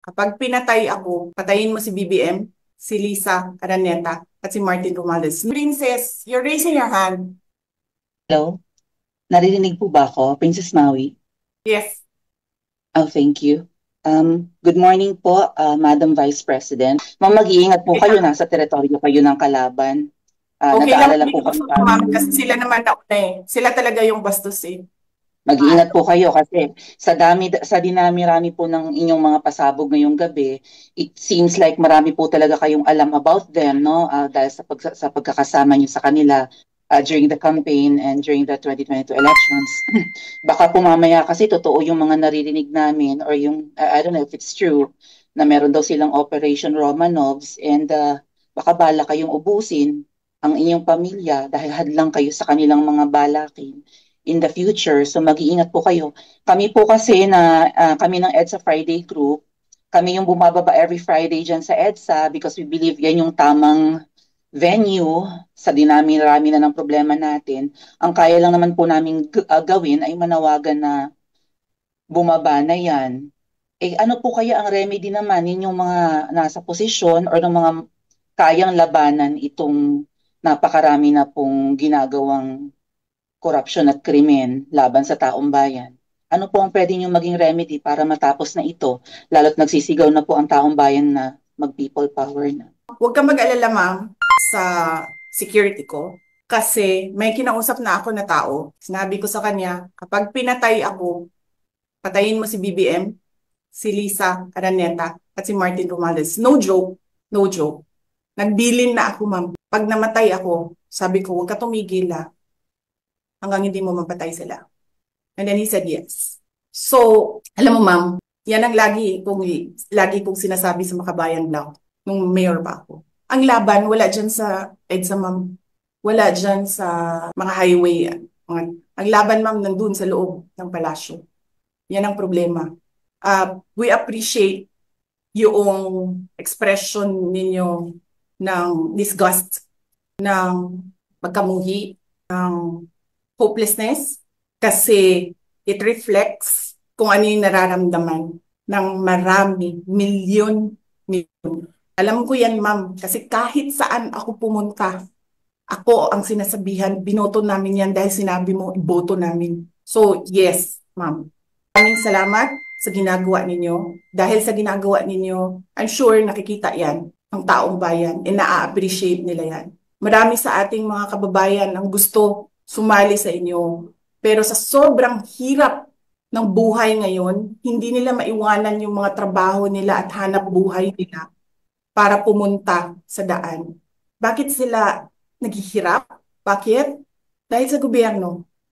Kapag pinatay ako, patayin mo si BBM, si Lisa Araneta, at si Martin Romualdez. Princess, you're raising your hand. Hello, naririnig po ba ako, Princess Maui? Yes. Oh, thank you. Good morning po, Madam Vice President. Ma'am, mag-iingat po kayo, nasa teritoryo kayo ng kalaban. Okay lang Nag-aalala hindi po ko kami para ma'am kasi sila naman na una eh. Sila talaga yung bastos eh. mag-iingat po kayo kasi sa dinami-rami po ng inyong mga pasabog ngayong gabi, it seems like marami po talaga kayong alam about them, no? Dahil sa pagkakasama niyo sa kanila during the campaign and during the 2022 elections. Baka po mamaya kasi totoo yung mga naririnig namin or yung, I don't know if it's true, na meron daw silang Operation Romanovs and baka bala kayong ubusin ang inyong pamilya dahil hadlang kayo sa kanilang mga balakin in the future. So mag-iingat po kayo. Kami po kasi kami ng EDSA Friday Group, kami yung bumababa every Friday dyan sa EDSA because we believe yan yung tamang venue sa dinami-rami na ng problema natin. Ang kaya lang naman po namin gawin ay manawagan na bumaba na yan. Eh ano po kaya ang remedy naman ninyong mga nasa posisyon or ng mga kayang labanan itong napakarami na pong ginagawang korupsyon at krimen laban sa taong bayan? Ano po ang pwede nyo maging remedy para matapos na ito, lalo't nagsisigaw na po ang taong bayan na mag-people power na? Huwag kang mag-alala ma'am sa security ko kasi may kinausap na ako na tao. Sinabi ko sa kanya, kapag pinatay ako, patayin mo si BBM, si Lisa Araneta, at si Martin Romualdez. No joke, no joke. Nagbilin na ako ma'am. Pag namatay ako, sabi ko, huwag ka tumigil hanggang hindi mo mapatay sila. And then he said yes. So, alam mo ma'am, yan ang lagi kong sinasabi sa Makabayan Blanc nung mayor pa ako. Ang laban, wala dyan sa EDSA ma'am. Wala dyan sa mga highway. Ang laban ma'am nandun sa loob ng palasyo. Yan ang problema. We appreciate yung expression ninyo ng disgust, ng pagkamuhi, ng hopelessness kasi it reflects kung ano yung nararamdaman ng marami, milyon. Alam ko yan, ma'am, kasi kahit saan ako pumunta, ako ang sinasabihan, binoto namin yan dahil sinabi mo, iboto namin. So, yes, ma'am. Maraming salamat sa ginagawa ninyo. Dahil sa ginagawa ninyo, I'm sure nakikita yan ng taong bayan and na-appreciate nila yan. Marami sa ating mga kababayan ang gusto sumali sa inyo. Pero sa sobrang hirap ng buhay ngayon, hindi nila maiwanan yung mga trabaho nila at hanap buhay nila para pumunta sa daan. Bakit sila naghihirap? Bakit? Dahil sa gobyerno.